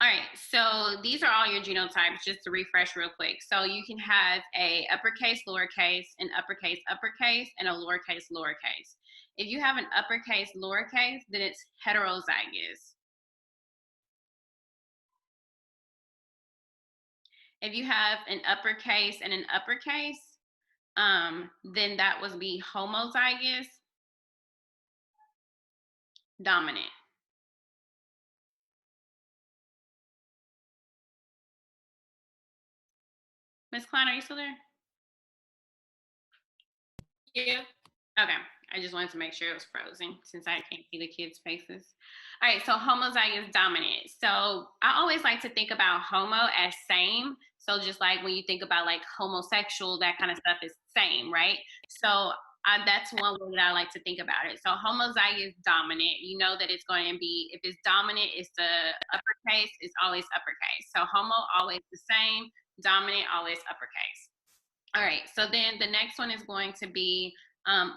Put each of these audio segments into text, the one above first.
All right, so these are all your genotypes, just to refresh real quick. So you can have a uppercase, lowercase, an uppercase, uppercase, and a lowercase, lowercase. If you have an uppercase, lowercase, then it's heterozygous. If you have an uppercase and an uppercase, then that would be homozygous dominant. Miss Klein, are you still there? Yeah. Okay, I just wanted to make sure it was frozen since I can't see the kids' faces. All right, so homozygous dominant. So I always like to think about homo as same. So just like when you think about like homosexual, that kind of stuff is same, right? So that's one way that I like to think about it. So homozygous dominant, you know that it's going to be, if it's dominant, it's the uppercase, it's always uppercase. So homo, always the same, dominant, always uppercase. All right, so then the next one is going to be um,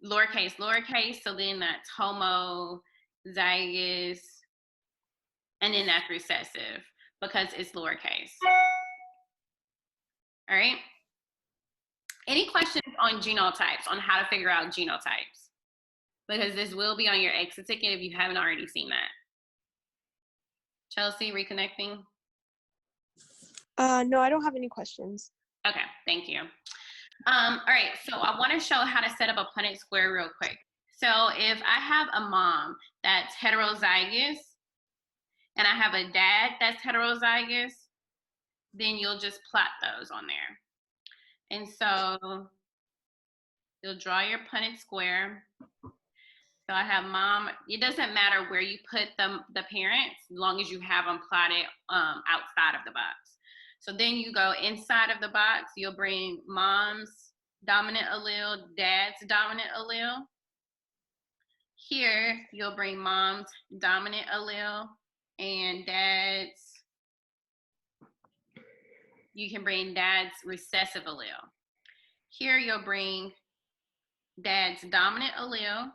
lowercase, lowercase. So then that's homozygous, and then that's recessive because it's lowercase. All right. Any questions on genotypes, on how to figure out genotypes? Because this will be on your exit ticket if you haven't already seen that. Chelsea, reconnecting? No, I don't have any questions. Okay, thank you. All right, so I want to show how to set up a Punnett square real quick. So if I have a mom that's heterozygous and I have a dad that's heterozygous, then you'll just plot those on there. And so you'll draw your Punnett square. So I have mom. It doesn't matter where you put the parents, as long as you have them plotted outside of the box. So then you go inside of the box. You'll bring mom's dominant allele, dad's dominant allele. Here, you'll bring mom's dominant allele and dad's, you can bring dad's recessive allele. Here, you'll bring dad's dominant allele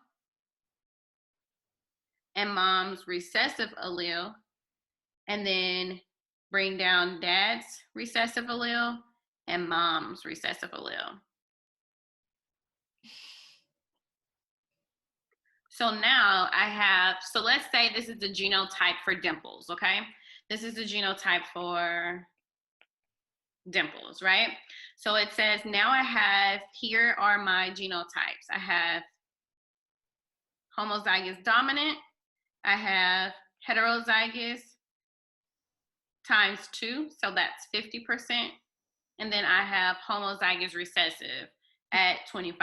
and mom's recessive allele, and then bring down dad's recessive allele and mom's recessive allele. So now I have, so let's say this is the genotype for Dimples, okay? This is the genotype for Dimples, right? So it says now I have, here are my genotypes. I have homozygous dominant, I have heterozygous times 2, so that's 50%. And then I have homozygous recessive at 25%,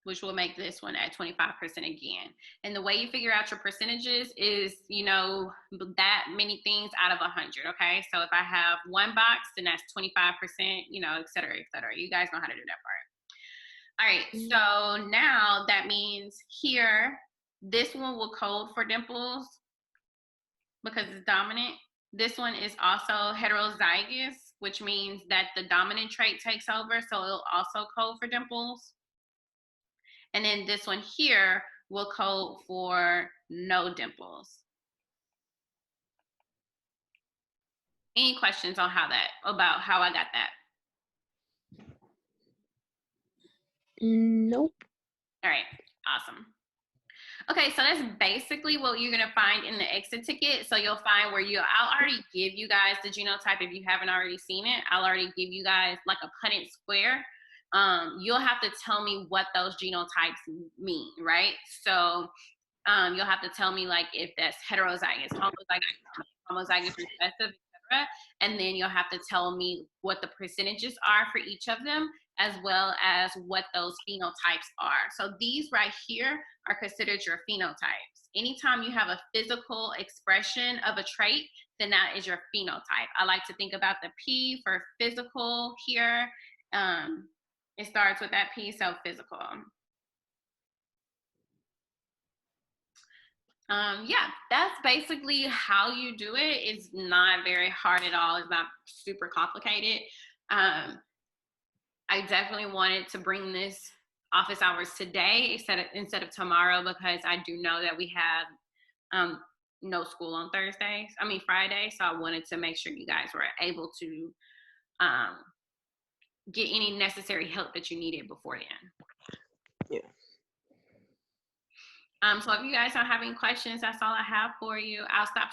which will make this one at 25% again. And the way you figure out your percentages is, you know, that many things out of 100, okay? So if I have one box, then that's 25%, you know, et cetera, et cetera. You guys know how to do that part. All right, so now that means here, this one will code for Dimples because it's dominant. This one is also heterozygous, which means that the dominant trait takes over, so it'll also code for Dimples. And then this one here will code for no Dimples. Any questions on about how I got that? Nope. All right, awesome. Okay, so that's basically what you're gonna find in the exit ticket. So you'll find where I'll already give you guys the genotype if you haven't already seen it. I'll already give you guys like a Punnett square. You'll have to tell me what those genotypes mean, right? So you'll have to tell me like if that's heterozygous, homozygous recessive, etc. And then you'll have to tell me what the percentages are for each of them, as well as what those phenotypes are. So these right here are considered your phenotypes. Anytime you have a physical expression of a trait, then that is your phenotype. I like to think about the P for physical here. It starts with that P, so physical. Yeah, that's basically how you do it. It's not very hard at all. It's not super complicated. I definitely wanted to bring this office hours today instead of tomorrow, because I do know that we have no school on Friday. So I wanted to make sure you guys were able to get any necessary help that you needed before then. Yeah. So if you guys don't have any questions, that's all I have for you. I'll stop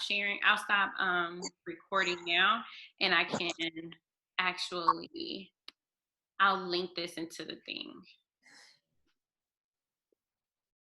recording now, and I can actually, I'll link this into the thing.